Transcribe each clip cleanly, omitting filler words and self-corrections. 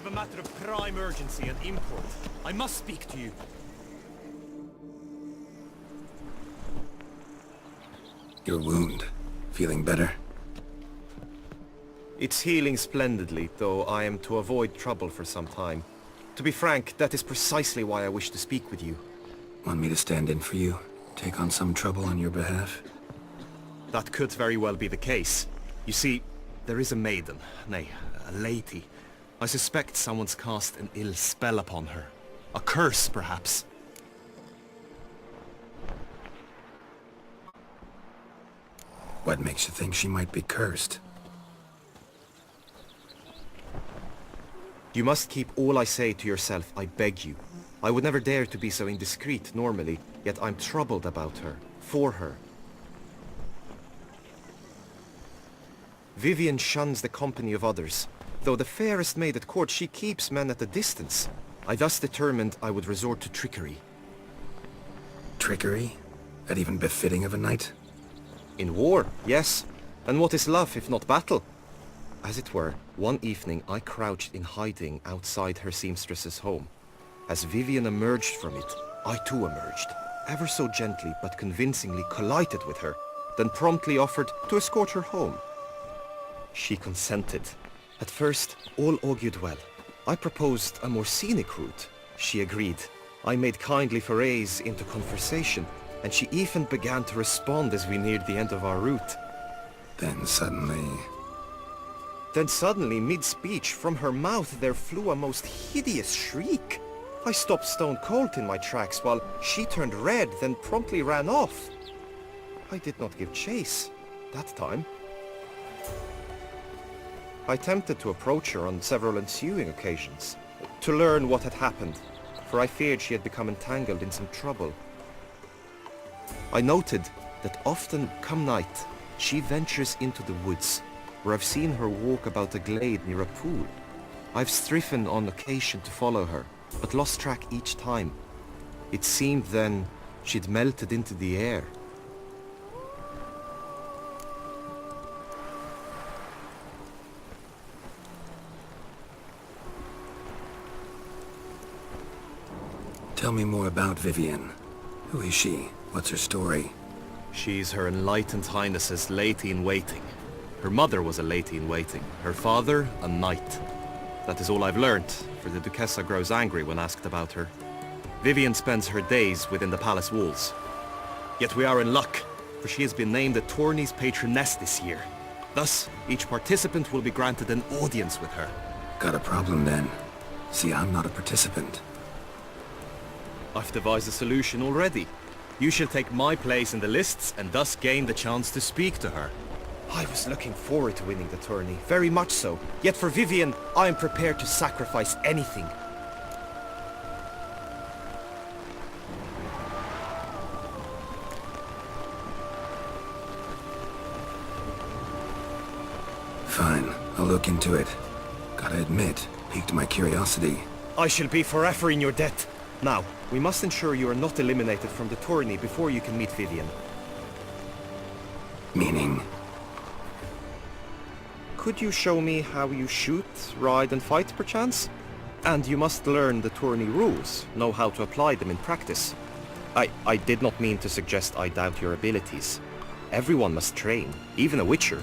have a matter of prime urgency and import. I must speak to you. Your wound. Feeling better? It's healing splendidly, though I am to avoid trouble for some time. To be frank, that is precisely why I wish to speak with you. Want me to stand in for you? Take on some trouble on your behalf? That could very well be the case. You see, there is a maiden, nay, a lady. I suspect someone's cast an ill spell upon her. A curse, perhaps. What makes you think she might be cursed? You must keep all I say to yourself, I beg you. I would never dare to be so indiscreet normally, yet I'm troubled about her, for her. Vivian shuns the company of others. Though the fairest maid at court, she keeps men at a distance. I thus determined I would resort to trickery. Trickery? That even befitting of a knight? In war, yes. And what is love if not battle? As it were, one evening I crouched in hiding outside her seamstress's home. As Vivian emerged from it, I too emerged, ever so gently but convincingly collided with her, then promptly offered to escort her home. She consented. At first, all augured well. I proposed a more scenic route. She agreed. I made kindly forays into conversation, and she even began to respond as we neared the end of our route. Then suddenly, mid-speech, from her mouth there flew a most hideous shriek. I stopped stone cold in my tracks while she turned red, then promptly ran off. I did not give chase, that time. I attempted to approach her on several ensuing occasions, to learn what had happened, for I feared she had become entangled in some trouble. I noted that often, come night, she ventures into the woods, where I've seen her walk about a glade near a pool. I've striven on occasion to follow her, but lost track each time. It seemed then she'd melted into the air. tell me more about Vivian. Who is she? What's her story? She's Her Enlightened Highness's lady-in-waiting. Her mother was a lady-in-waiting. Her father, a knight. That is all I've learnt, for the Duchessa grows angry when asked about her. Vivian spends her days within the palace walls. Yet we are in luck, for she has been named the tourney's patroness this year. Thus, each participant will be granted an audience with her. Got a problem then. See, I'm not a participant. I've devised a solution already. You shall take my place in the lists and thus gain the chance to speak to her. I was looking forward to winning the tourney, very much so. Yet for Vivian, I am prepared to sacrifice anything. Fine, I'll look into it. Gotta admit, piqued my curiosity. I shall be forever in your debt. Now, we must ensure you are not eliminated from the tourney before you can meet Vivian. Meaning? Could you show me how you shoot, ride and fight, perchance? And you must learn the tourney rules, know how to apply them in practice. I did not mean to suggest I doubt your abilities. Everyone must train, even a witcher.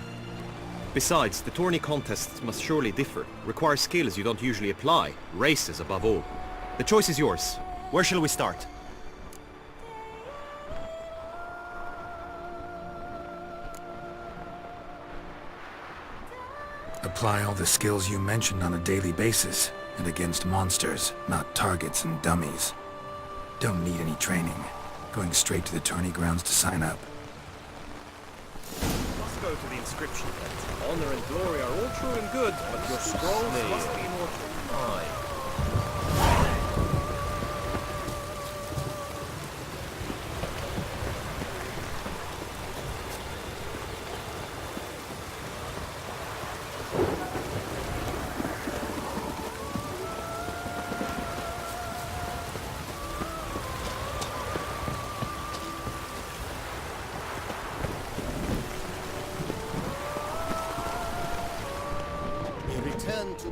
Besides, the tourney contests must surely differ, require skills you don't usually apply, races above all. The choice is yours. Where shall we start? Apply all the skills you mentioned on a daily basis, and against monsters, not targets and dummies. Don't need any training. Going straight to the tourney grounds to sign up. Must go to the inscription tent. Honor and glory are all true and good, but your scrolls must be immortal. Aye.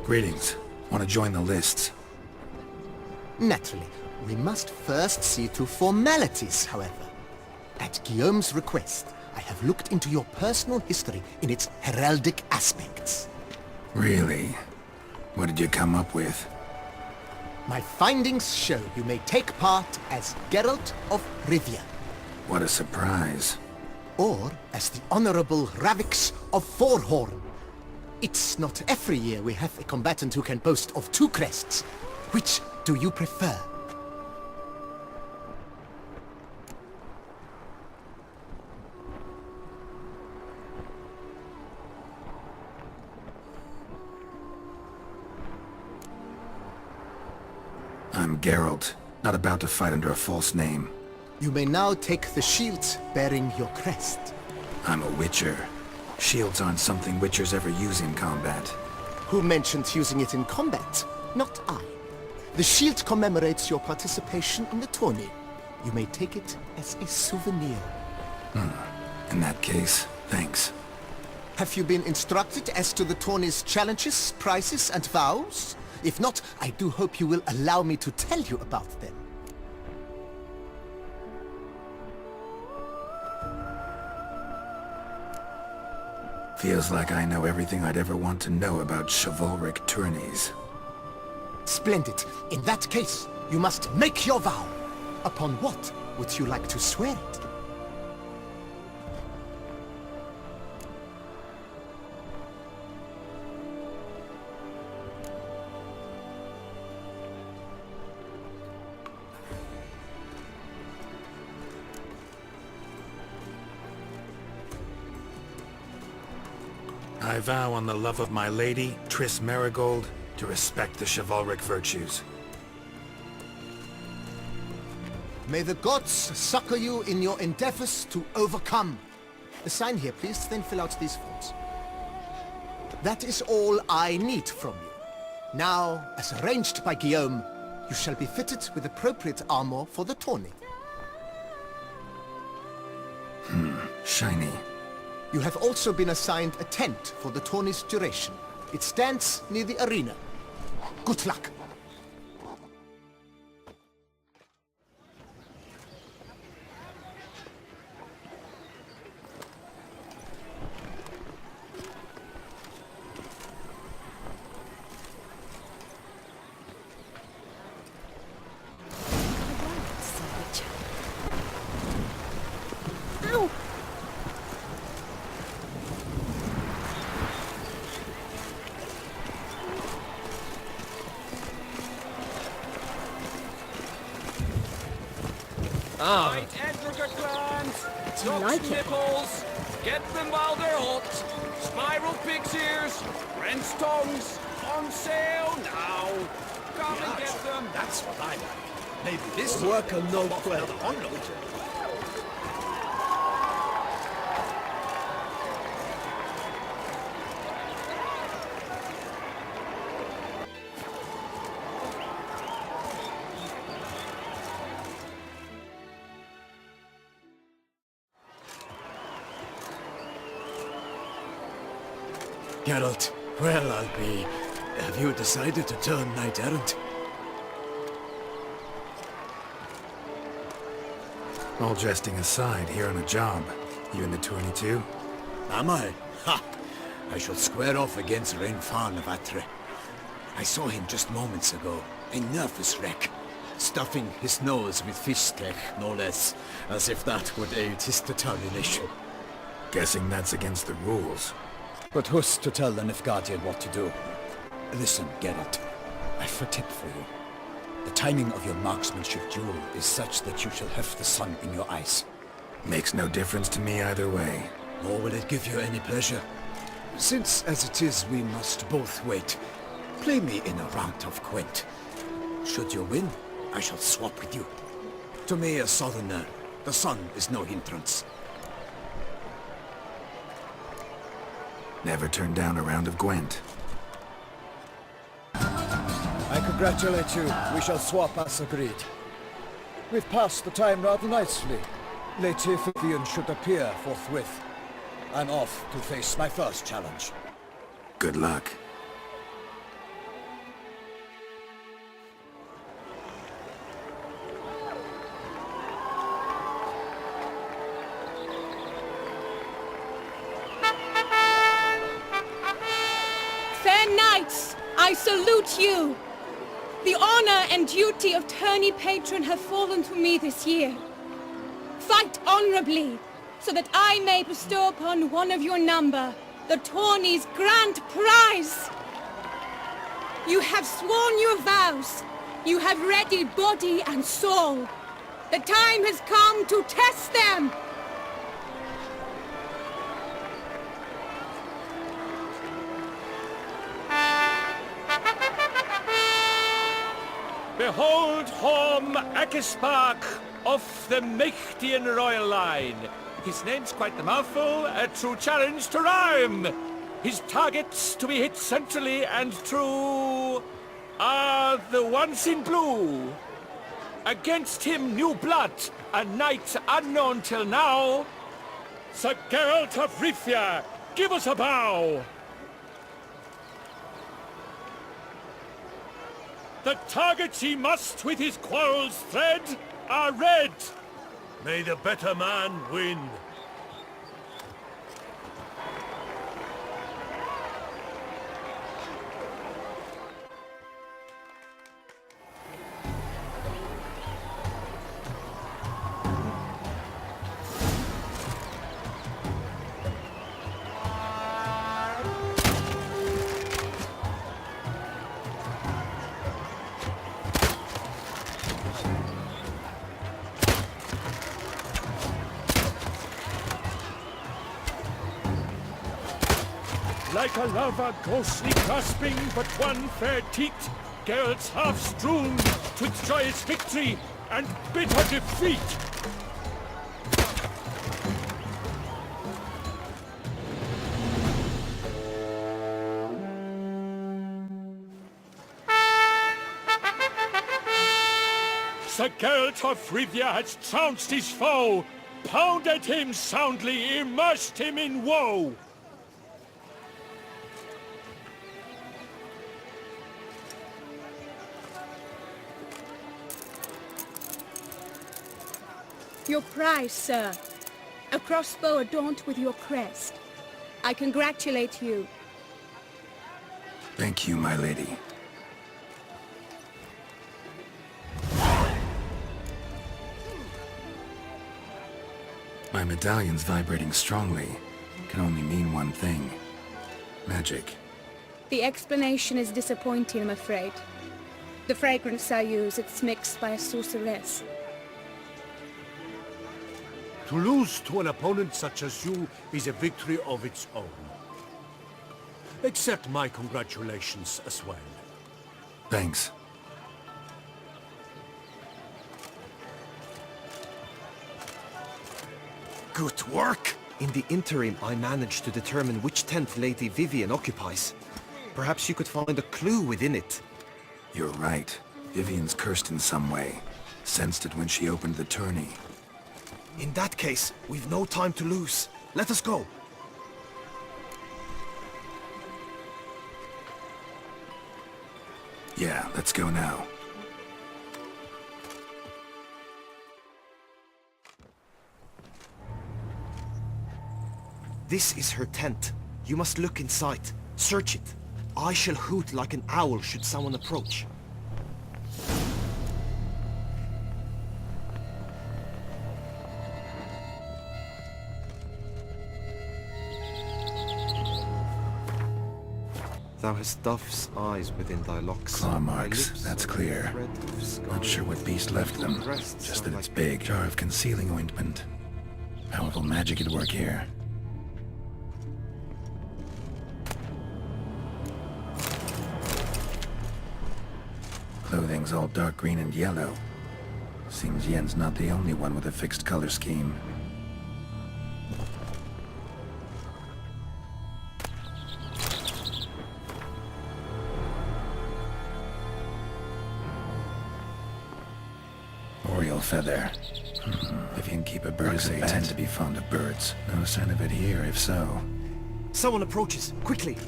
Greetings. Want to join the lists. Naturally, we must first see to formalities, however. At Guillaume's request, I have looked into your personal history in its heraldic aspects. Really? What did you come up with? My findings show you may take part as Geralt of Rivia, What a surprise. or as the Honorable Ravix of Forhorn. It's not every year we have a combatant who can boast of 2 crests. Which do you prefer? I'm Geralt, not about to fight under a false name. You may now take the shield bearing your crest. I'm a witcher. Shields aren't something witchers ever use in combat. Who mentioned using it in combat? Not I. The shield commemorates your participation in the tourney. You may take it as a souvenir. In that case, thanks. Have you been instructed as to the tourney's challenges, prizes, and vows? If not, I do hope you will allow me to tell you about them. Feels like I know everything I'd ever want to know about chivalric tourneys. Splendid. In that case, you must make your vow. Upon what would you like to swear it? I vow on the love of my lady, Triss Marigold, to respect the chivalric virtues. May the gods succor you in your endeavors to overcome. Sign here, please, then fill out these forms. That is all I need from you. Now, as arranged by Guillaume, you shall be fitted with appropriate armor for the tourney. Shiny. You have also been assigned a tent for the tourney's duration. It stands near the arena. Good luck. Ow! Right, Edrica clans! Do you like it? Nipples! Get them while they're hot! Spiral pig's ears! French tongues! On sale now! Come and get them! That's what I like. Maybe this Work a no well credit. on Geralt, well, I'll be... Have you decided to turn knight-errant? All jesting aside, here on a job. You in the tourney too? Am I? Ha! I shall square off against Rainfan of Atre. I saw him just moments ago. A nervous wreck. Stuffing his nose with fish steak, no less. As if that would aid his determination. Guessing that's against the rules. But who's to tell the Nilfgaardian what to do? Listen, Geralt. I've a tip for you. The timing of your marksmanship duel is such that you shall have the sun in your eyes. Makes no difference to me either way. Nor will it give you any pleasure. Since, as it is, we must both wait, play me in a round of Gwent. Should you win, I shall swap with you. To me, a southerner, the sun is no hindrance. Never turn down a round of Gwent. I congratulate you. We shall swap as agreed. We've passed the time rather nicely. Lady Vivian should appear forthwith. I'm off to face my first challenge. Good luck. I salute you! The honor and duty of tourney patron have fallen to me this year. Fight honorably, so that I may bestow upon one of your number the tourney's grand prize! You have sworn your vows. You have readied body and soul. The time has come to test them! Behold Horm Akespark of the Mechtian royal line. His name's quite the mouthful, a true challenge to rhyme. His targets to be hit centrally and true are the ones in blue. Against him new blood, a knight unknown till now. Sir Geralt of Rivia, give us a bow. The targets he must with his quarrels thread are red. May the better man win. Like a lover ghostly grasping but one fair teat, Geralt's half strewn twixt joyous victory and bitter defeat. Sir Geralt of Rivia has trounced his foe, pounded him soundly, immersed him in woe. Your prize, sir. A crossbow adorned with your crest. I congratulate you. Thank you, my lady. My medallion's vibrating strongly. Can only mean one thing. Magic. The explanation is disappointing, I'm afraid. The fragrance I use, it's mixed by a sorceress. To lose to an opponent such as you is a victory of its own. Accept my congratulations as well. Thanks. Good work! In the interim, I managed to determine which tent Lady Vivian occupies. Perhaps you could find a clue within it. You're right. Vivian's cursed in some way. Sensed it when she opened the tourney. In that case, we've no time to lose. Let us go. Yeah, let's go now. This is her tent. You must look inside. Search it. I shall hoot like an owl should someone approach. Thou hast dove's eyes within thy locks. Claw Thy marks, lips that's are like clear. a thread of sky. Not sure what beast left them. Breasts Just are that it's like big. Jar of concealing ointment. Powerful magic at work here. Clothing's all dark green and yellow. Seems Yen's not the only one with a fixed color scheme. Oriole feather. If you can keep a bird as a tend to be fond of birds. No sign of it here, if so. Someone approaches. Quickly!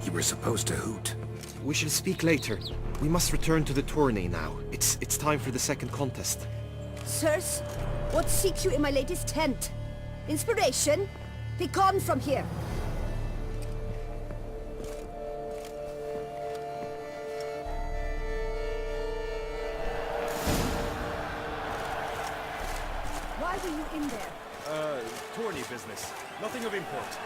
You were supposed to hoot. We shall speak later. We must return to the tourney now. It's time for the second contest. Sirs, what seek you in my latest tent? Inspiration? Begone from here. in there? Tourney business. Nothing of import.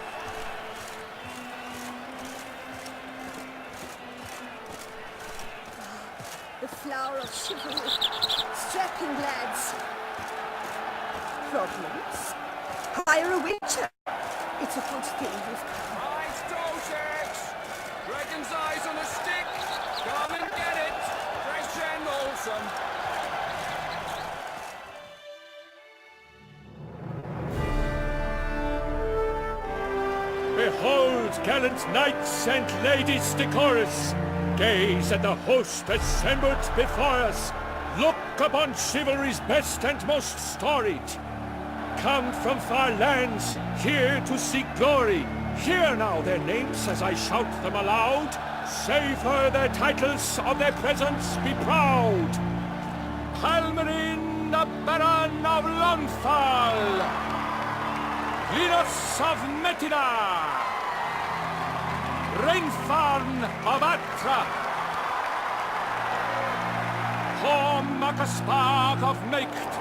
The flower of chivalry. Strapping lads. Problems? Hire a witcher. It's a good thing you've come. Nice toe checks! Dragon's eyes on a stick! Come and get it! Fresh and wholesome! Behold, gallant knights and ladies decorous! Gaze at the host assembled before us! Look upon chivalry's best and most storied! Come from far lands, here to seek glory! Hear now their names as I shout them aloud! Savor their titles, of their presence be proud! Halmarin, the Baron of Lonfall! Linus of Metida! Reinfarn of Atra! Horm Akaspag of Meikt!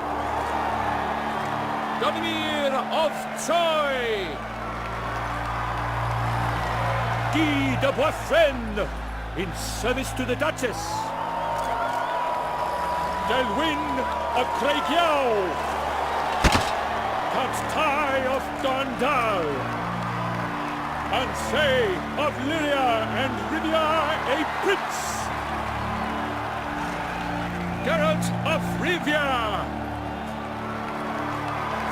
Donimir of Troy! Guy de Boisfren, in service to the Duchess! Delwyn of Craigiau! Count Tai of Gondal! Ansay of Lyria and Rivia a prince! Geralt of Rivia!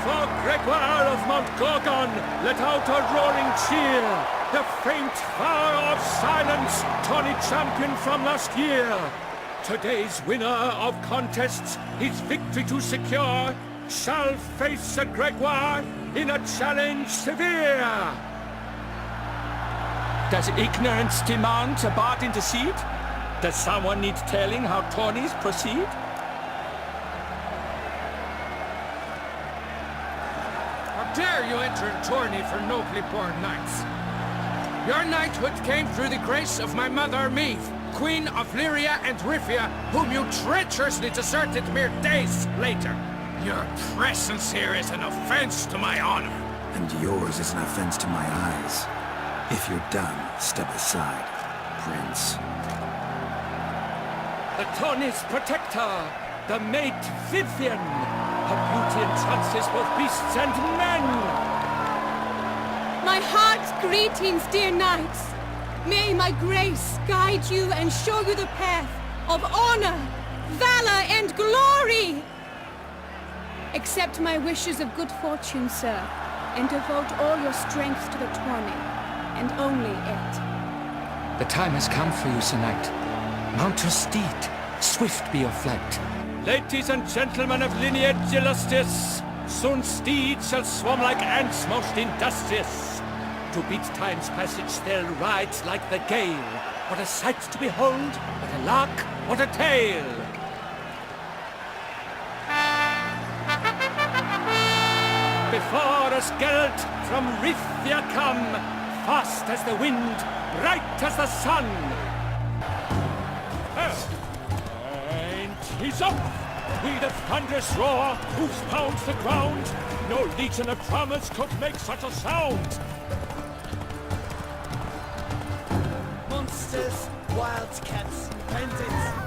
For Gregoire of Montgorgon, let out a roaring cheer! The faint vow of silence, tourney champion from last year! Today's winner of contests, his victory to secure, shall face Sir Gregoire in a challenge severe! Does ignorance demand a bard intercede? Does someone need telling how tourneys proceed? How dare you enter a tourney for nobly born knights? Your knighthood came through the grace of my mother Meve, Queen of Lyria and Rivia, whom you treacherously deserted mere days later. Your presence here is an offense to my honor. And yours is an offense to my eyes. If you're done, step aside, Prince. The tourney's protector, the maid Vivian. Her beauty entrances both beasts and men. My heart's greetings, dear knights. May my grace guide you and show you the path of honor, valor, and glory. Accept my wishes of good fortune, sir, and devote all your strength to the tourney, and only it. The time has come for you, Sir Knight. Mount your steed. Swift be your flight. Ladies and gentlemen of lineage illustrious, soon steeds shall swarm like ants most industrious. To beat time's passage they'll ride like the gale. What a sight to behold, what a lark, what a tale! Before us Geralt from Rivia come, fast as the wind, bright as the sun. And he's up! With a thunderous roar, hoofs pound the ground. No legion of drummers could make such a sound. Monsters, wildcats, bandits.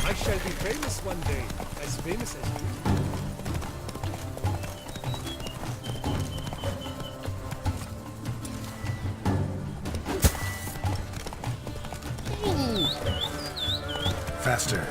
I shall be famous one day, as famous as you. Faster.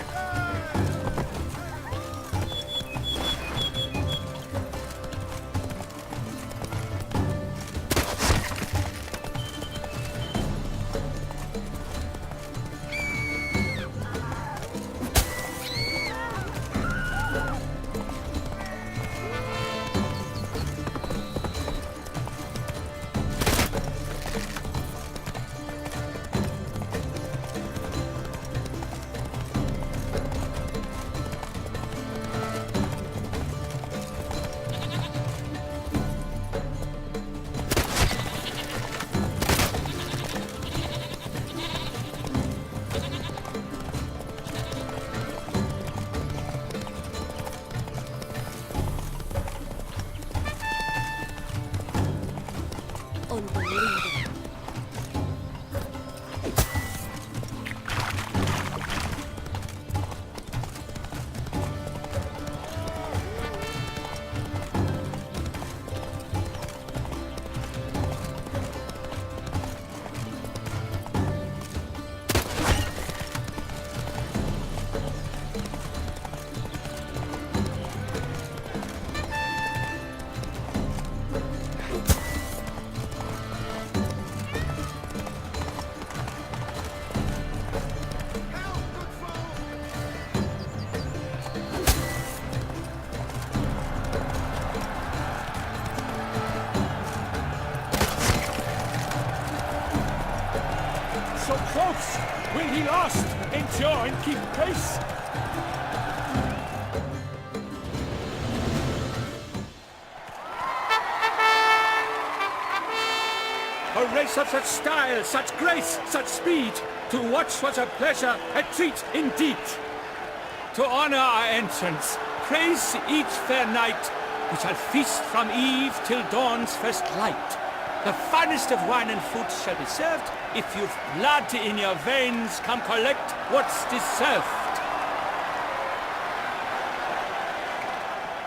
Will he last, endure and keep pace? A race of such style, such grace, such speed. To watch was a pleasure, a treat indeed. To honor our entrance, praise each fair knight. We shall feast from eve till dawn's first light. The finest of wine and food shall be served. If you've blood in your veins, come collect what's deserved.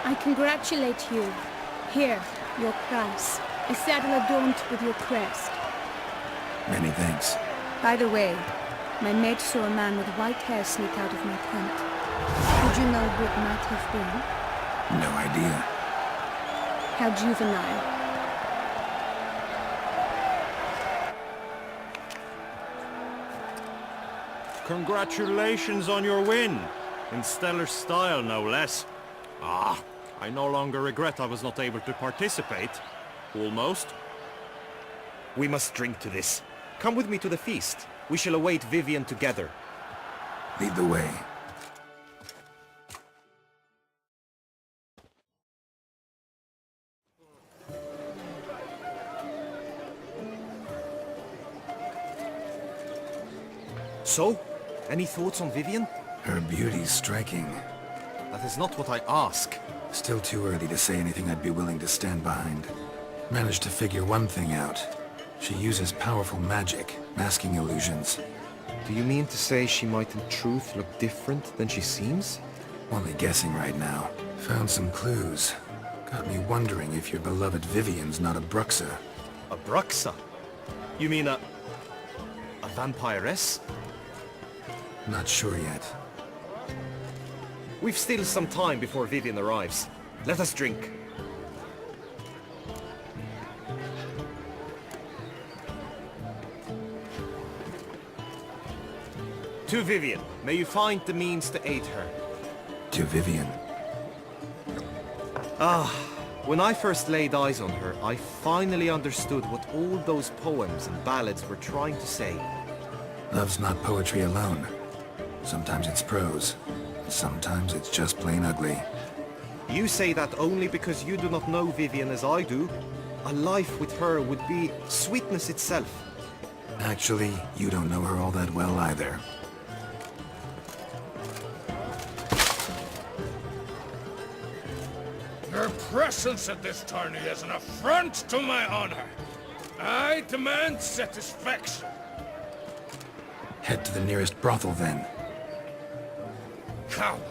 I congratulate you. Here, your price. A saddle adorned with your crest. Many thanks. By the way, my mate saw a man with white hair sneak out of my tent. Would you know who it might have been? No idea. How juvenile. Congratulations on your win. In stellar style, no less. I no longer regret I was not able to participate. Almost. We must drink to this. Come with me to the feast. We shall await Vivian together. Lead the way. So, any thoughts on Vivian? Her beauty's striking. That is not what I ask. Still too early to say anything I'd be willing to stand behind. Managed to figure one thing out. She uses powerful magic, masking illusions. Do you mean to say she might in truth look different than she seems? Only guessing right now. Found some clues. Got me wondering if your beloved Vivian's not a Bruxa. A Bruxa? You mean a vampiress? Not sure yet. We've still some time before Vivian arrives. Let us drink. To Vivian, may you find the means to aid her. To Vivian. When I first laid eyes on her, I finally understood what all those poems and ballads were trying to say. Love's not poetry alone. Sometimes it's prose. Sometimes it's just plain ugly. You say that only because you do not know Vivian as I do. A life with her would be sweetness itself. Actually, you don't know her all that well either. Your presence at this tourney is an affront to my honor. I demand satisfaction. Head to the nearest brothel then. Coward.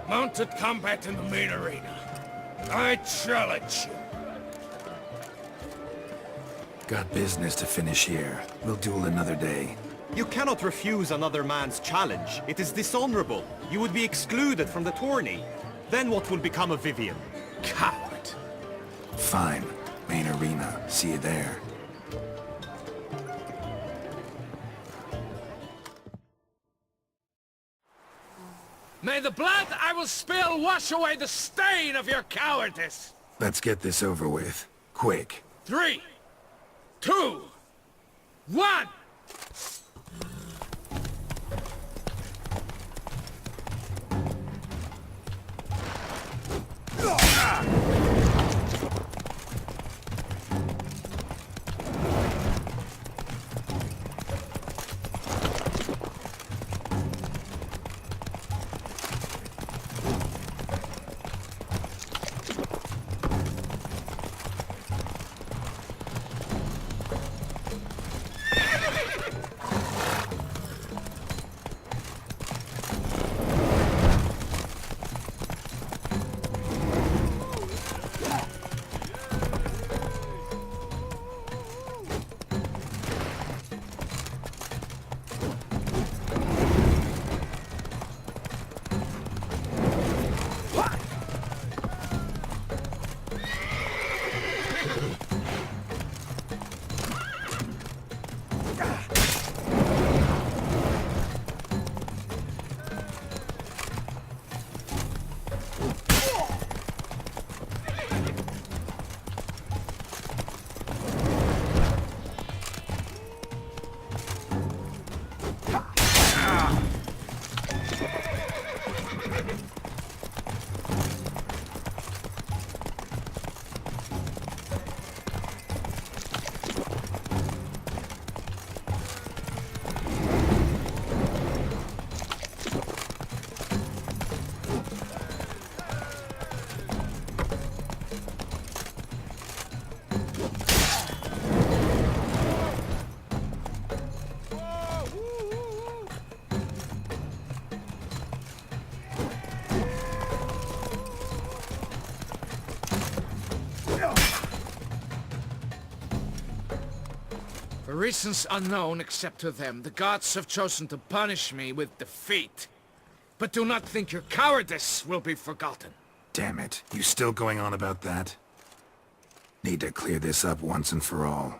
Mounted combat in the main arena. I challenge you. Got business to finish here. We'll duel another day. You cannot refuse another man's challenge. It is dishonorable. You would be excluded from the tourney. Then what will become of Vivian? Coward. Fine. Main arena. See you there. May the blood I will spill wash away the stain of your cowardice! Let's get this over with. Quick. 3, 2, 1! reasons unknown except to them, the gods have chosen to punish me with defeat. But do not think your cowardice will be forgotten. Damn it, you still going on about that? Need to clear this up once and for all.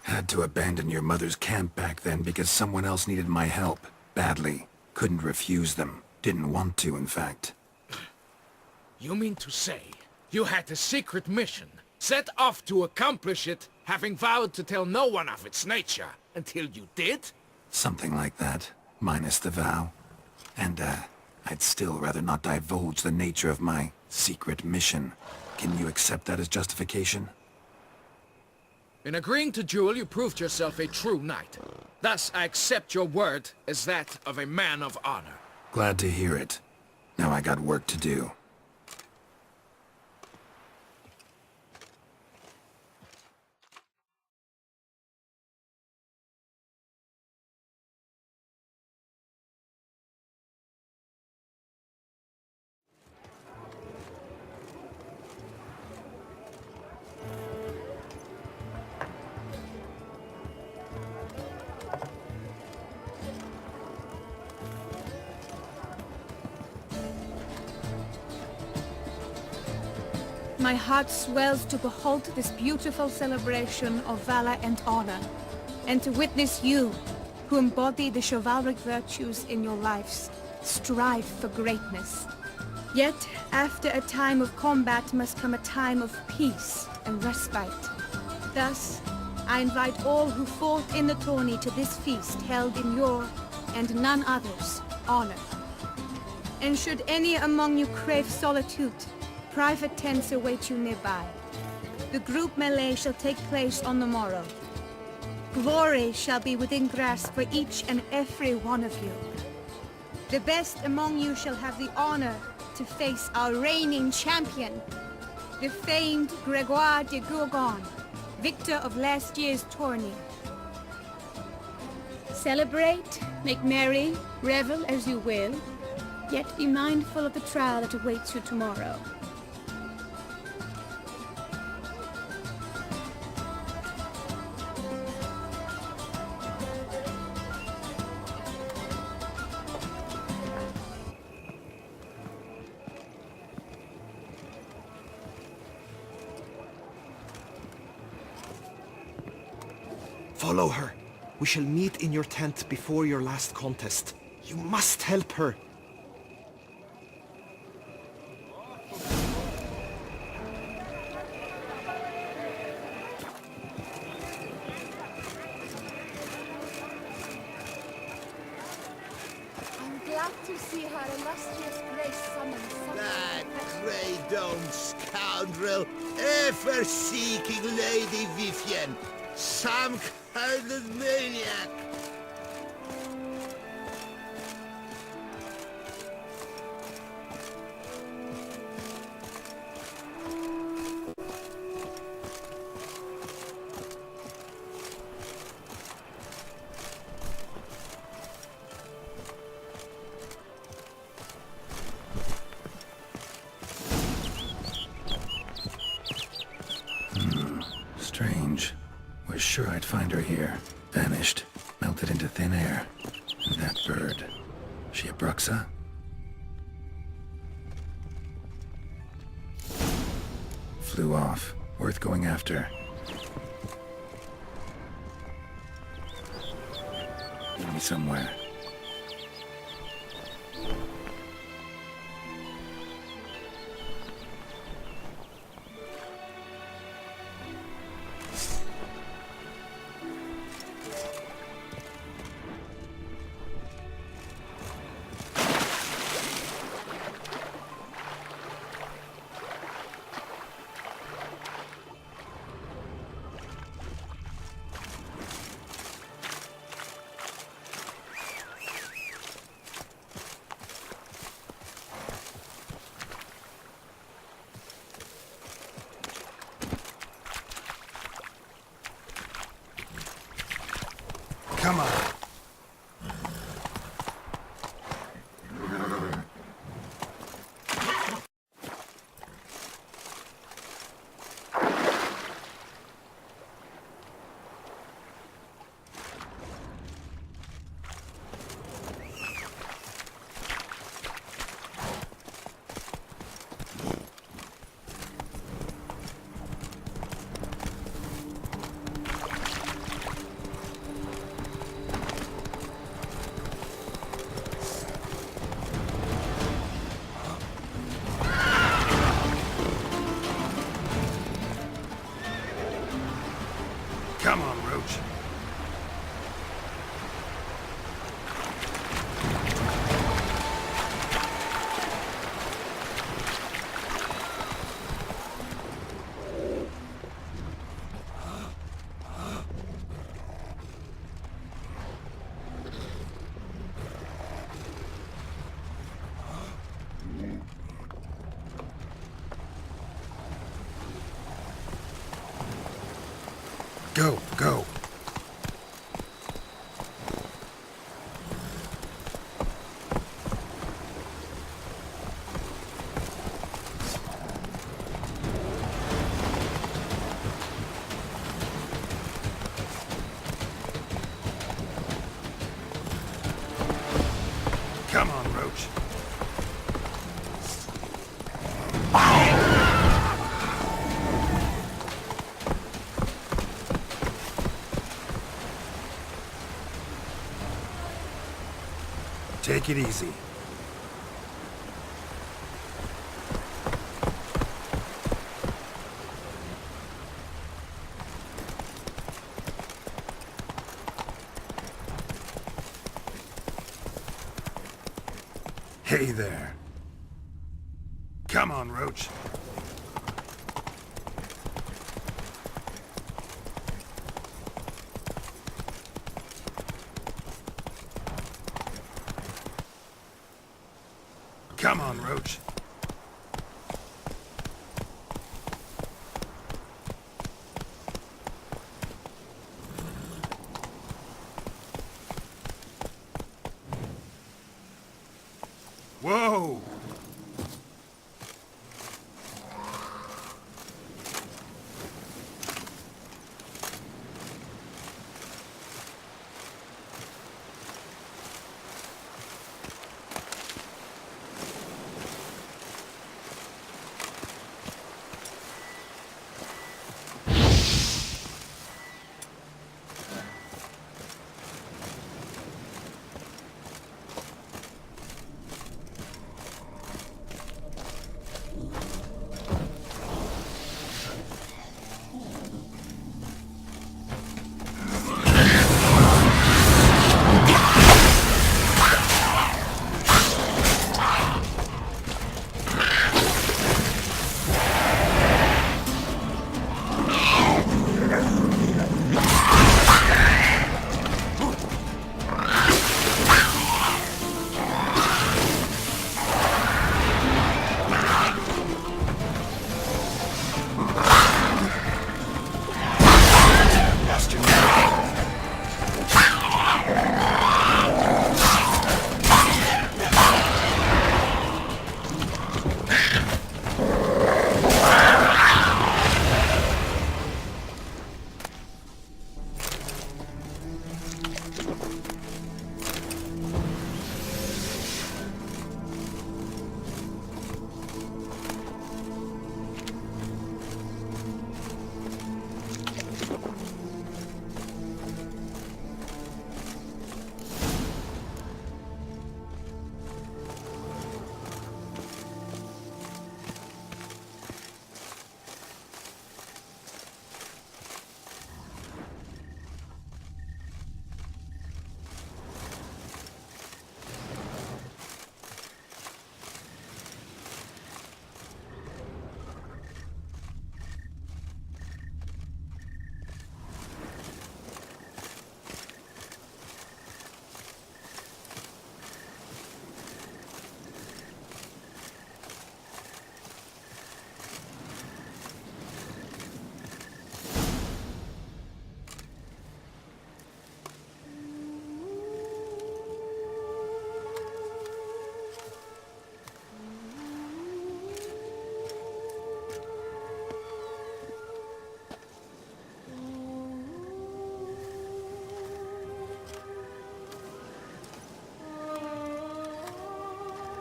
Had to abandon your mother's camp back then because someone else needed my help, badly. Couldn't refuse them. Didn't want to, in fact. You mean to say, you had a secret mission, set off to accomplish it, having vowed to tell no one of its nature, until you did? Something like that, minus the vow. And, I'd still rather not divulge the nature of my secret mission. Can you accept that as justification? In agreeing to duel, you proved yourself a true knight. Thus, I accept your word as that of a man of honor. Glad to hear it. Now I got work to do. My heart swells to behold this beautiful celebration of valor and honor, and to witness you, who embody the chivalric virtues in your lives, strive for greatness. Yet, after a time of combat must come a time of peace and respite. Thus, I invite all who fought in the tourney to this feast held in your, and none other's, honor. And should any among you crave solitude, private tents await you nearby. The group melee shall take place on the morrow. Glory shall be within grasp for each and every one of you. The best among you shall have the honor to face our reigning champion, the famed Gregoire de Gourgon, victor of last year's tourney. Celebrate, make merry, revel as you will, yet be mindful of the trial that awaits you tomorrow. Follow her. We shall meet in your tent before your last contest. You must help her. I'm glad to see her illustrious grace summoned. That grey-domed scoundrel, ever seeking Lady Vivienne. Some kind of maniac. Strange. Was sure I'd find her here. Vanished. Melted into thin air. And that bird. She a Bruxa? Flew off. Worth going after. Lead me somewhere. Go, go. Come on, Roach. Take it easy. Hey there. Come on, Roach. Come on, Roach. Whoa!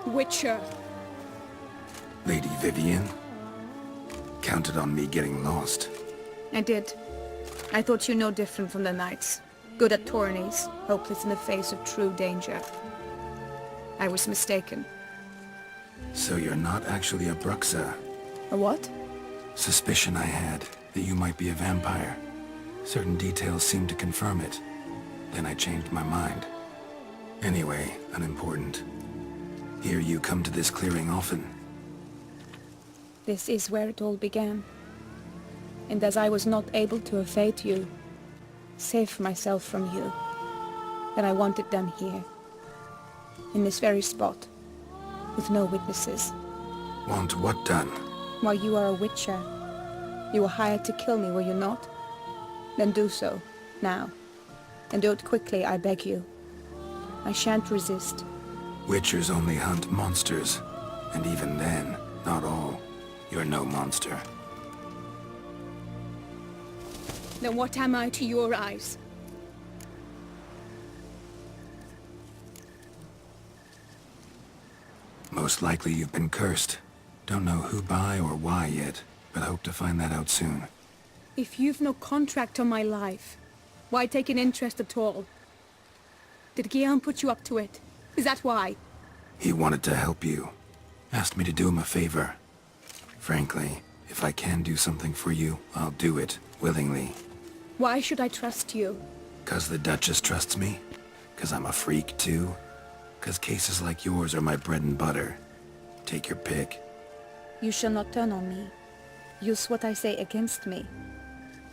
Witcher. Lady Vivian? Counted on me getting lost. I did. I thought you no different from the knights. Good at tourneys, hopeless in the face of true danger. I was mistaken. So you're not actually a Bruxa? A what? Suspicion I had, that you might be a vampire. Certain details seemed to confirm it. Then I changed my mind. Anyway, unimportant. Hear you come to this clearing often. This is where it all began. And as I was not able to evade you, save myself from you, then I wanted them here. In this very spot. With no witnesses. Want what done? While you are a witcher. You were hired to kill me, were you not? Then do so, now. And do it quickly, I beg you. I shan't resist. Witchers only hunt monsters. And even then, not all. You're no monster. Then what am I to your eyes? Most likely you've been cursed. Don't know who by or why yet, but hope to find that out soon. If you've no contract on my life, why take an interest at all? Did Guillaume put you up to it? Is that why? He wanted to help you. Asked me to do him a favor. Frankly, if I can do something for you, I'll do it, willingly. Why should I trust you? 'Cause the Duchess trusts me? 'Cause I'm a freak, too? 'Cause cases like yours are my bread and butter. Take your pick. You shall not turn on me. Use what I say against me.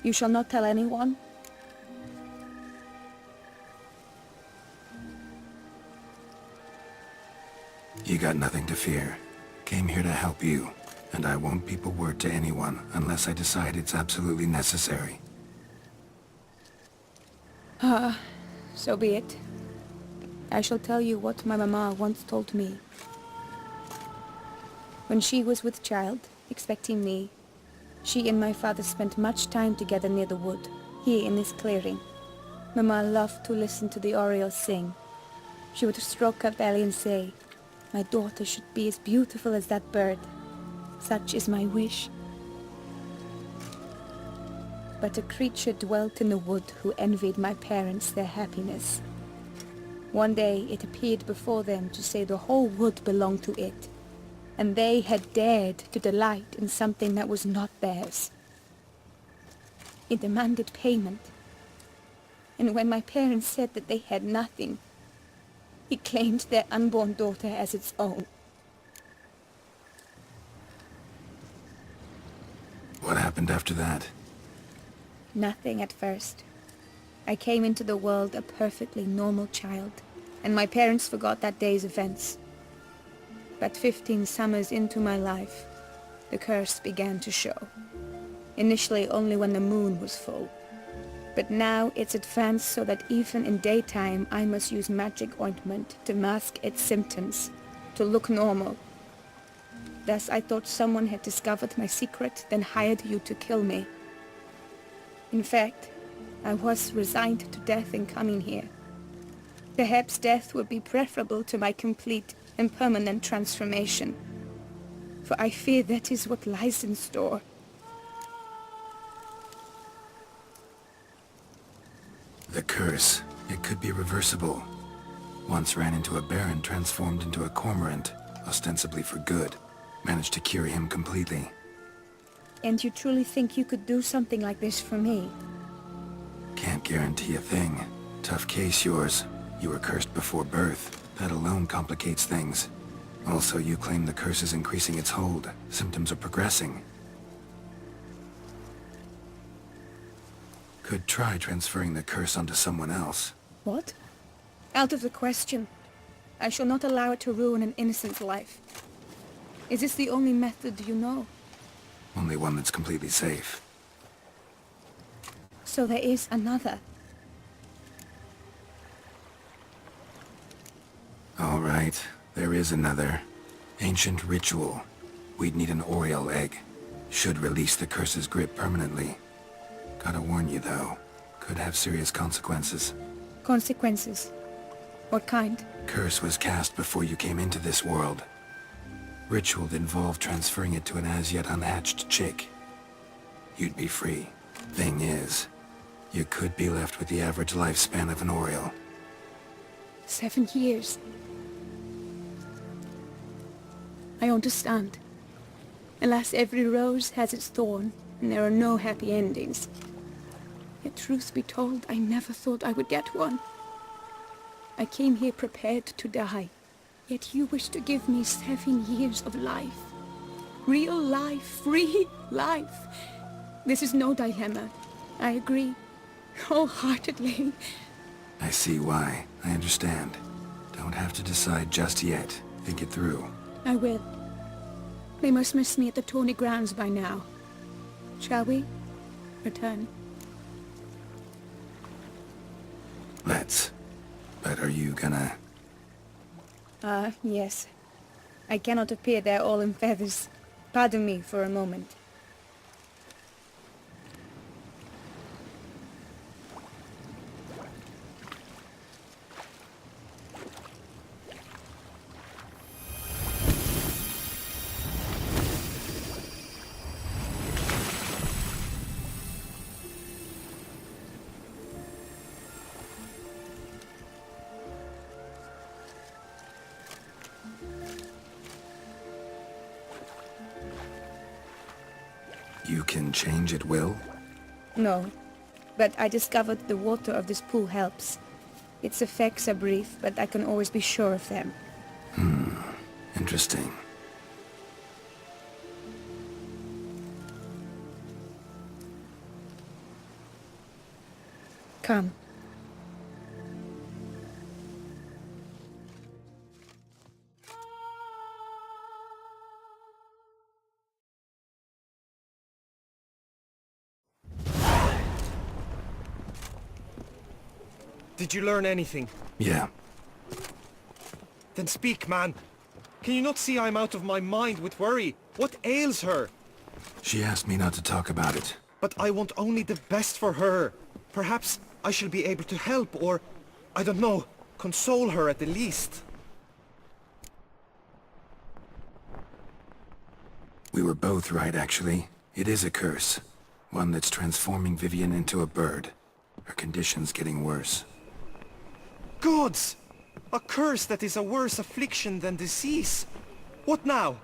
You shall not tell anyone? You got nothing to fear. Came here to help you, and I won't peep a word to anyone unless I decide it's absolutely necessary. So be it. I shall tell you what my mama once told me. When she was with child, expecting me, she and my father spent much time together near the wood, here in this clearing. Mama loved to listen to the orioles sing. She would stroke her belly and say, "My daughter should be as beautiful as that bird. Such is my wish." But a creature dwelt in the wood who envied my parents their happiness. One day it appeared before them to say the whole wood belonged to it, and they had dared to delight in something that was not theirs. It demanded payment, and when my parents said that they had nothing, it claimed their unborn daughter as its own. What happened after that? Nothing at first. I came into the world a perfectly normal child, and my parents forgot that day's events. But 15 summers into my life, the curse began to show. Initially only when the moon was full. But now it's advanced so that even in daytime I must use magic ointment to mask its symptoms, to look normal. Thus I thought someone had discovered my secret, then hired you to kill me. In fact, I was resigned to death in coming here. Perhaps death would be preferable to my complete and permanent transformation, for I fear that is what lies in store. The curse. It could be reversible. Once ran into a baron transformed into a cormorant, ostensibly for good. Managed to cure him completely. And you truly think you could do something like this for me? Can't guarantee a thing. Tough case, yours. You were cursed before birth. That alone complicates things. Also, you claim the curse is increasing its hold. Symptoms are progressing. Could try transferring the curse onto someone else. What? Out of the question. I shall not allow it to ruin an innocent's life. Is this the only method you know? Only one that's completely safe. So there is another. All right, there is another. Ancient ritual. We'd need an oriole egg. Should release the curse's grip permanently. Gotta warn you, though. Could have serious consequences. Consequences? What kind? Curse was cast before you came into this world. Ritual involved transferring it to an as-yet unhatched chick. You'd be free. Thing is, you could be left with the average lifespan of an oriole. 7 years. I understand. Alas, every rose has its thorn, and there are no happy endings. Yet truth be told, I never thought I would get one. I came here prepared to die, yet you wish to give me 7 years of life. Real life, free life. This is no dilemma. I agree, wholeheartedly. I see why. I understand. Don't have to decide just yet. Think it through. I will. They must miss me at the tourney grounds by now. Shall we? Return. Let's. But are you gonna... Yes. I cannot appear there all in feathers. Pardon me for a moment. You can change at will? No, but I discovered the water of this pool helps. Its effects are brief, but I can always be sure of them. Interesting. Come. Did you learn anything? Yeah. Then speak, man. Can you not see I'm out of my mind with worry? What ails her? She asked me not to talk about it. But I want only the best for her. Perhaps I shall be able to help, or, I don't know, console her at the least. We were both right, actually. It is a curse. One that's transforming Vivian into a bird. Her condition's getting worse. Gods! A curse that is a worse affliction than disease. What now?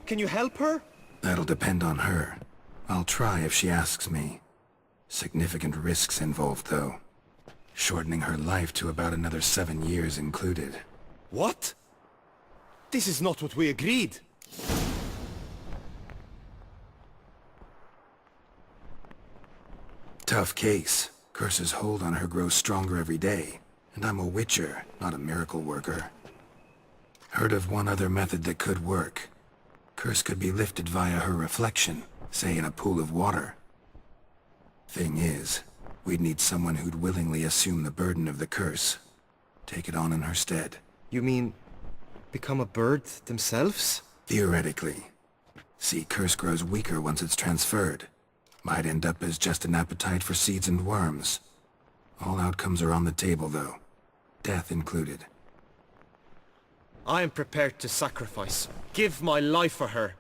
Can you help her? That'll depend on her. I'll try if she asks me. Significant risks involved, though. Shortening her life to about another 7 years included. What? This is not what we agreed. Tough case. Curse's hold on her grows stronger every day. And I'm a witcher, not a miracle worker. Heard of one other method that could work. Curse could be lifted via her reflection, say in a pool of water. Thing is, we'd need someone who'd willingly assume the burden of the curse. Take it on in her stead. You mean, become a bird themselves? Theoretically. See, curse grows weaker once it's transferred. Might end up as just an appetite for seeds and worms. All outcomes are on the table, though. Death included. I am prepared to sacrifice. Give my life for her.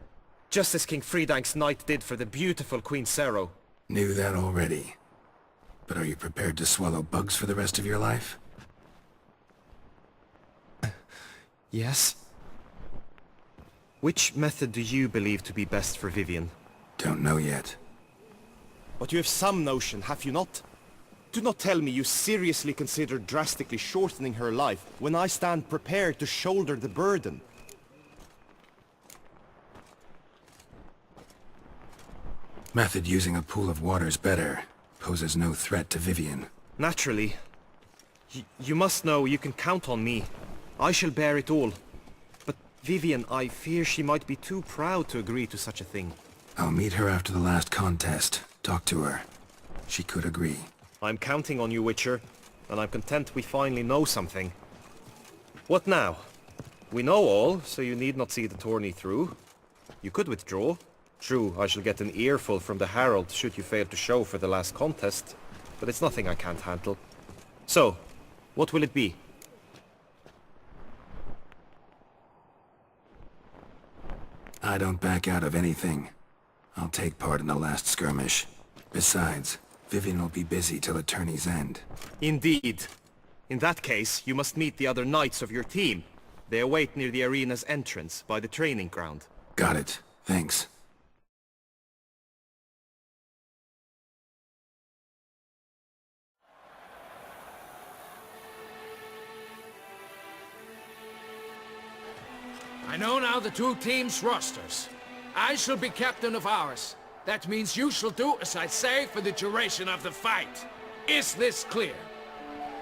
Just as King Fridank's knight did for the beautiful Queen Sero. Knew that already. But are you prepared to swallow bugs for the rest of your life? Yes. Which method do you believe to be best for Vivian? Don't know yet. But you have some notion, have you not? Do not tell me you seriously consider drastically shortening her life when I stand prepared to shoulder the burden. Method using a pool of water's better. Poses no threat to Vivian. Naturally. You must know you can count on me. I shall bear it all. But Vivian, I fear she might be too proud to agree to such a thing. I'll meet her after the last contest. Talk to her. She could agree. I'm counting on you, Witcher, and I'm content we finally know something. What now? We know all, so you need not see the tourney through. You could withdraw. True, I shall get an earful from the Herald should you fail to show for the last contest, but it's nothing I can't handle. So, what will it be? I don't back out of anything. I'll take part in the last skirmish. Besides, Vivian will be busy till the tourney's end. Indeed. In that case, you must meet the other knights of your team. They await near the arena's entrance, by the training ground. Got it. Thanks. I know now the two teams' rosters. I shall be captain of ours. That means you shall do as I say for the duration of the fight. Is this clear?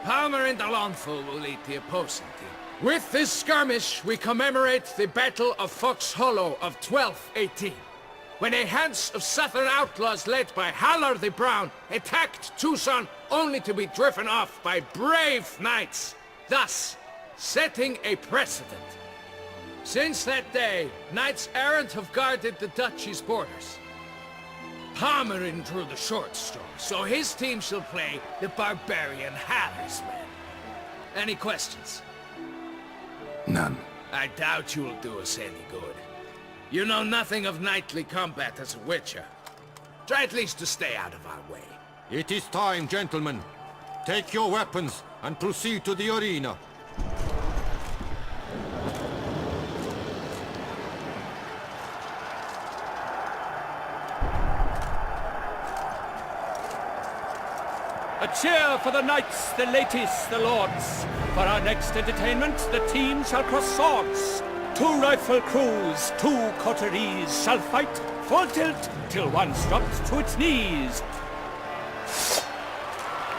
Palmer and Alonfo will lead the opposing team. With this skirmish, we commemorate the Battle of Fox Hollow of 1218, when a Hans of Southern outlaws led by Halar the Brown attacked Tucson only to be driven off by brave knights, thus setting a precedent. Since that day, knights errant have guarded the duchy's borders. Palmerin drew the short straw, so his team shall play the barbarian Haller's men. Any questions? None. I doubt you'll do us any good. You know nothing of knightly combat as a witcher. Try at least to stay out of our way. It is time, gentlemen. Take your weapons and proceed to the arena. A cheer for the knights, the ladies, the lords. For our next entertainment, the team shall cross swords. 2 rifle crews, 2 coteries shall fight full tilt till one's dropped to its knees.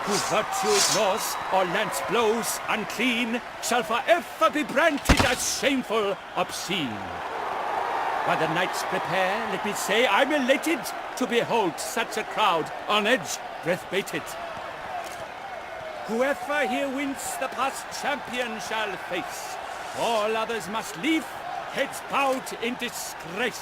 Who virtue ignores or lance blows unclean shall forever be branded as shameful, obscene. While the knights prepare, let me say I'm elated to behold such a crowd on edge, breath-baited. Whoever here wins the past champion shall face. All others must leave, heads bowed in disgrace.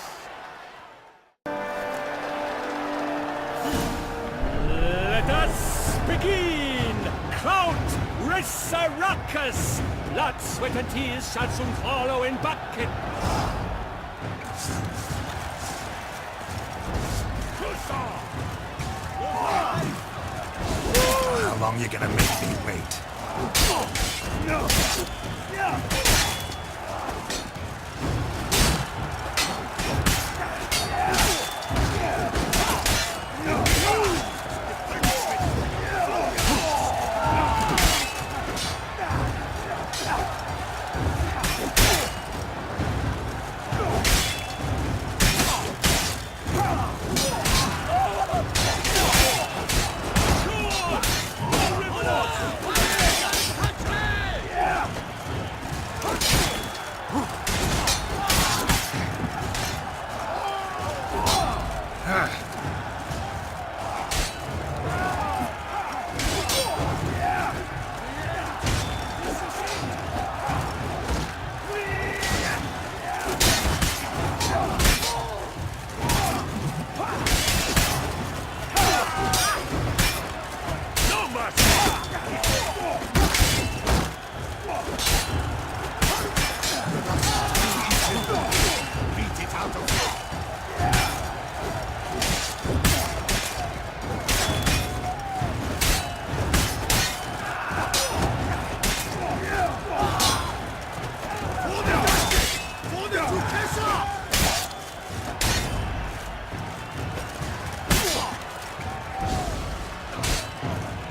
Let us begin! Count Resurrecus! Blood, sweat and tears shall soon follow in bucket. How long you gonna make me wait?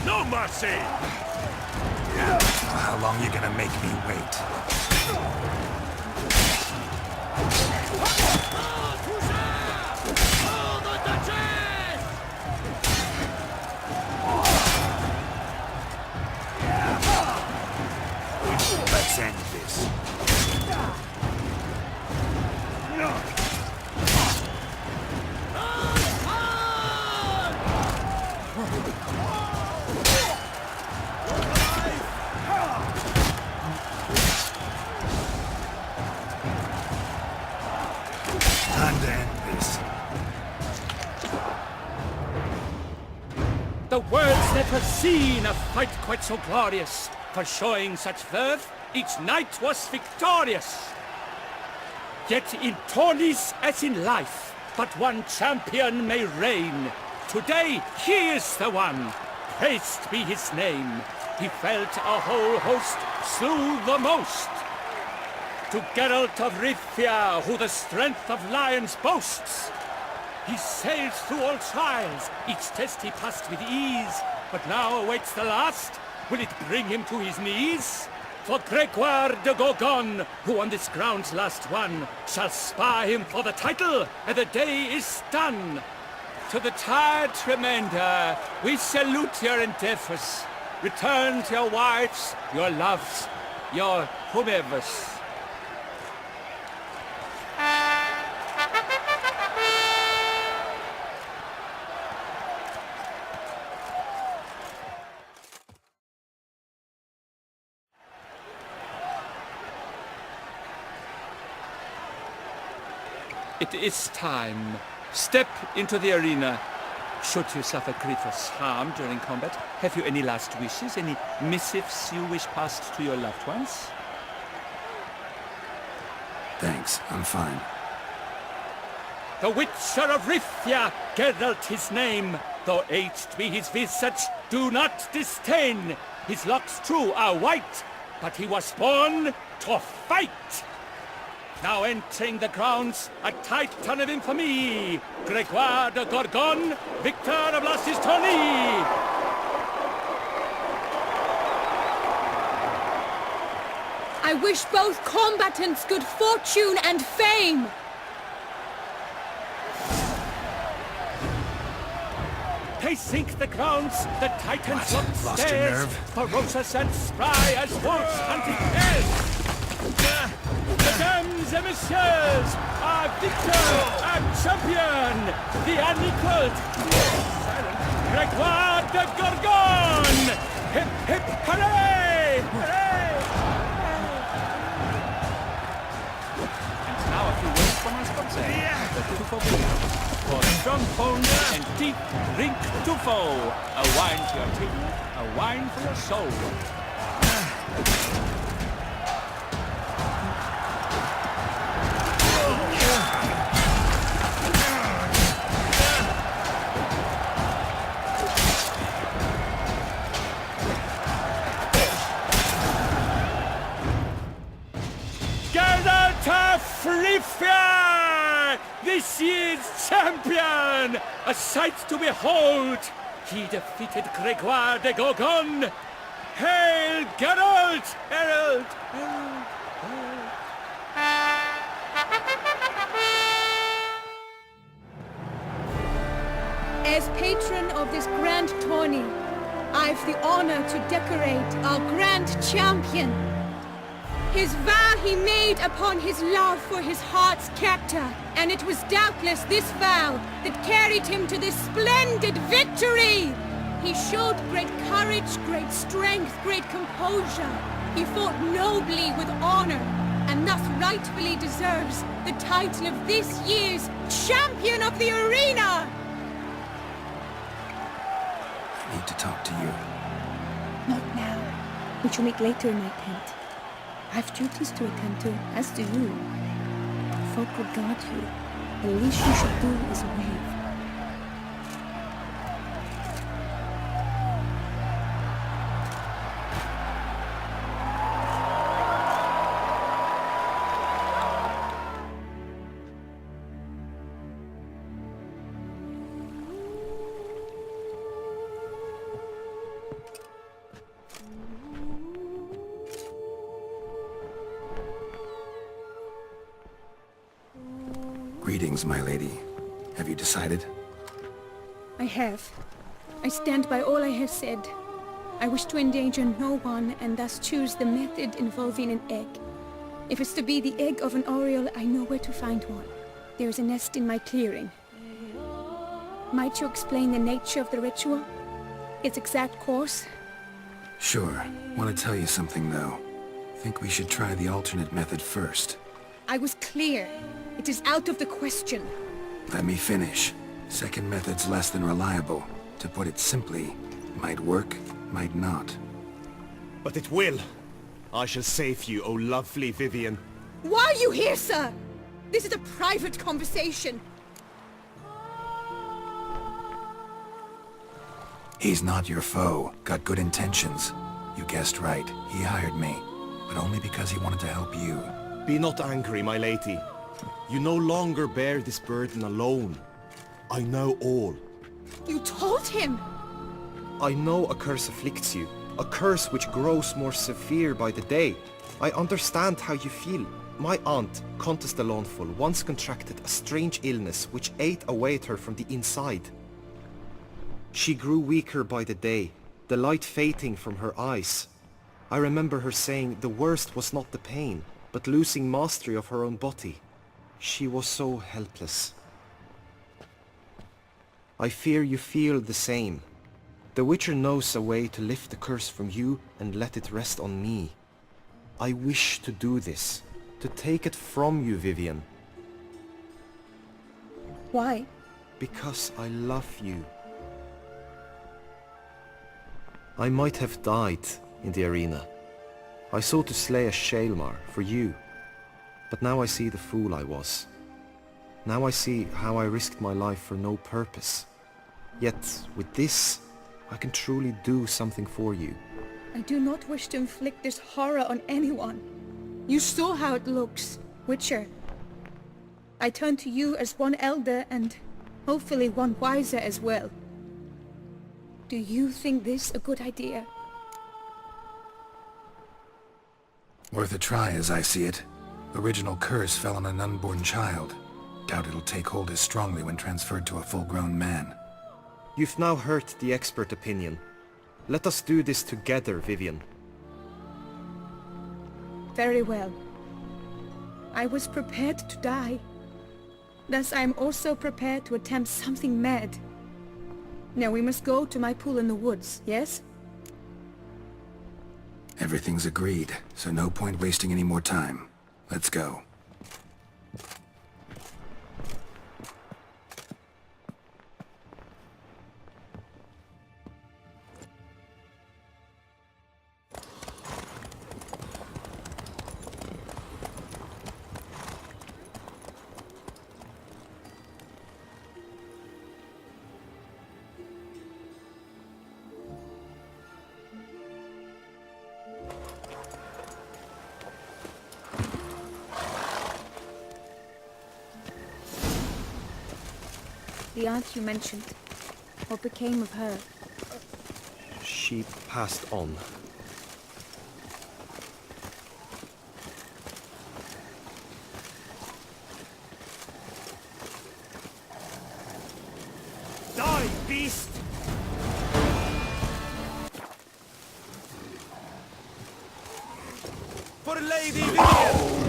No mercy! How long you gonna make me wait? Let's end this. Time to end this. The world's never seen a fight quite so glorious. For showing such verve, each knight was victorious. Yet in tourneys as in life, but one champion may reign. Today he is the one, praised be his name. He felt a whole host, slew the most. To Geralt of Rivia, who the strength of lions boasts. He sailed through all trials, each test he passed with ease. But now awaits the last. Will it bring him to his knees? For Gregoire de Gorgon, who on this ground's last won, shall spar him for the title, and the day is done. To the tired remainder, we salute your endeavors. Return to your wives, your loves, your whomevers. It is time. Step into the arena. Should you suffer grievous harm during combat, have you any last wishes? Any missives you wish passed to your loved ones? Thanks, I'm fine. The Witcher of Rivia, Geralt his name. Though aged be his visage, do not disdain. His locks true are white, but he was born to fight. Now entering the grounds, a titan of infamy, Gregoire de Gorgon, victor of Las's tourney. I wish both combatants good fortune and fame. They sink the grounds, the titans look Lost your stairs, nerve? ferocious and spry as wolves hunting hares. Mesdames et messieurs, our victor, our champion, the unequaled, Gregoire de Gorgon! Hip hip hooray! Hooray! And now a few words from our sponsor, the Tufo Beer. For strong bones and deep, drink Tufo. A wine for your teeth, a wine for your soul. Geralt of Rivia! This year's champion! A sight to behold! He defeated Gregoire de Gorgon! Hail, Geralt! Herald! Herald! Herald! As patron of this grand tourney, I've the honor to decorate our grand champion. His vow he made upon his love for his heart's captor, and it was doubtless this vow that carried him to this splendid victory. He showed great courage, great strength, great composure. He fought nobly with honor, and thus rightfully deserves the title of this year's Champion of the Arena! I need to talk to you. Not now. We shall meet later in my tent. I have duties to attend to, as do you. Folk will guard you. The least you should do is wave. Greetings, my lady. Have you decided? I have. I stand by all I have said. I wish to endanger no one, and thus choose the method involving an egg. If it's to be the egg of an oriole, I know where to find one. There is a nest in my clearing. Might you explain the nature of the ritual? Its exact course? Sure. Want to tell you something, though. Think we should try the alternate method first. I was clear. It is out of the question. Let me finish. Second method's less than reliable. To put it simply, might work, might not. But it will. I shall save you, O lovely Vivian. Why are you here, sir? This is a private conversation. He's not your foe. Got good intentions. You guessed right. He hired me. But only because he wanted to help you. Be not angry, my lady. You no longer bear this burden alone. I know all. You told him? I know a curse afflicts you. A curse which grows more severe by the day. I understand how you feel. My aunt, Countess de Lawnful, once contracted a strange illness which ate away at her from the inside. She grew weaker by the day, the light fading from her eyes. I remember her saying the worst was not the pain, but losing mastery of her own body. She was so helpless. I fear you feel the same. The Witcher knows a way to lift the curse from you and let it rest on me. I wish to do this, to take it from you, Vivian. Why? Because I love you. I might have died in the arena. I sought to slay a Shaelmar for you. But now I see the fool I was. Now I see how I risked my life for no purpose. Yet, with this, I can truly do something for you. I do not wish to inflict this horror on anyone. You saw how it looks, Witcher. I turn to you as one elder and hopefully one wiser as well. Do you think this a good idea? Worth a try, as I see it. Original curse fell on an unborn child. Doubt it'll take hold as strongly when transferred to a full-grown man. You've now heard the expert opinion. Let us do this together, Vivian. Very well. I was prepared to die. Thus I am also prepared to attempt something mad. Now we must go to my pool in the woods, yes? Everything's agreed, so no point wasting any more time. Let's go. The aunt you mentioned. What became of her? She passed on. Die, beast! For Lady Vivian!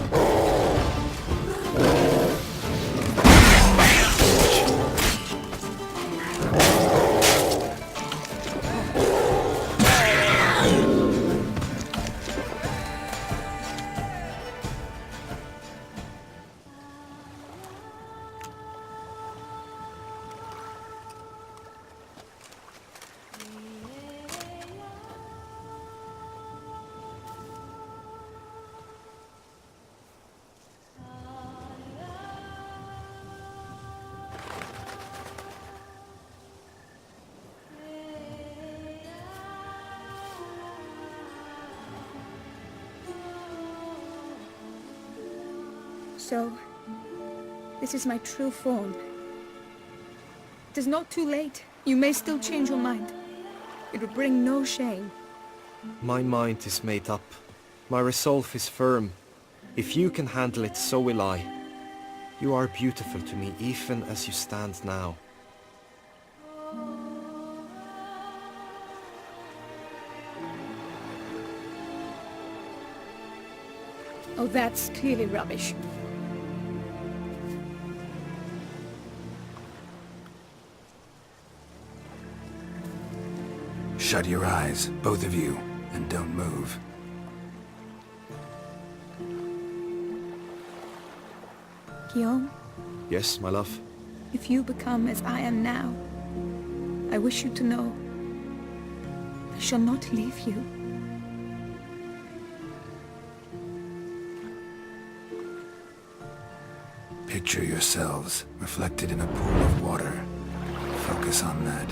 So, this is my true form. It is not too late. You may still change your mind. It would bring no shame. My mind is made up. My resolve is firm. If you can handle it, so will I. You are beautiful to me, even as you stand now. Oh, that's clearly rubbish. Shut your eyes, both of you, and don't move. Guillaume, Yes, my love? if you become as I am now, I wish you to know I shall not leave you. Picture yourselves reflected in a pool of water. Focus on that.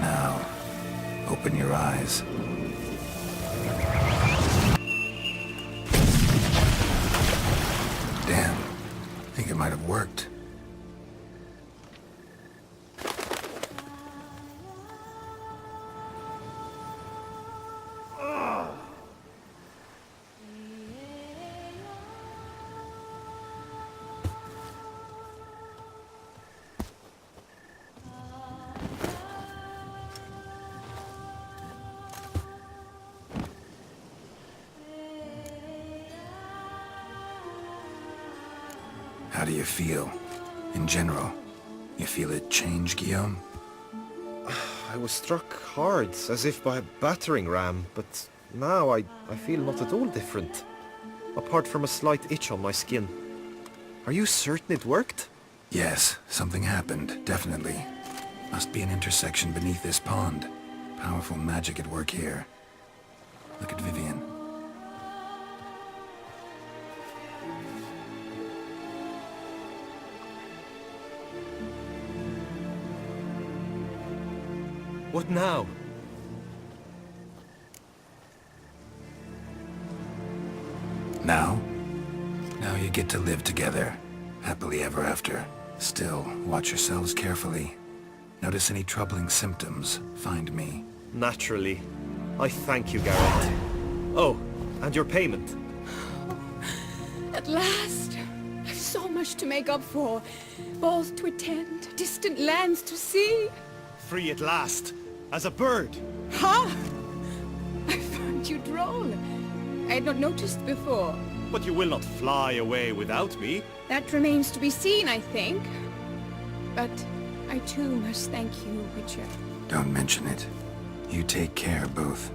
Now, open your eyes. Damn, think it might have worked. How do you feel? In general, you feel it change, Guillaume? I was struck hard, as if by a battering ram, but now I feel not at all different. apart from a slight itch on my skin. Are you certain it worked? Yes, something happened, definitely. Must be an intersection beneath this pond. Powerful magic at work here. Look at Vivian. What now? Now? Now you get to live together. Happily ever after. Still, watch yourselves carefully. Notice any troubling symptoms, find me. Naturally. I thank you, Garrett. Oh, and your payment. At last! I've so much to make up for. Balls to attend, distant lands to see. Free at last, as a bird. Ha! I found you droll. I had not noticed before. But you will not fly away without me. That remains to be seen, I think. But I too must thank you, Witcher. Don't mention it. You take care, both.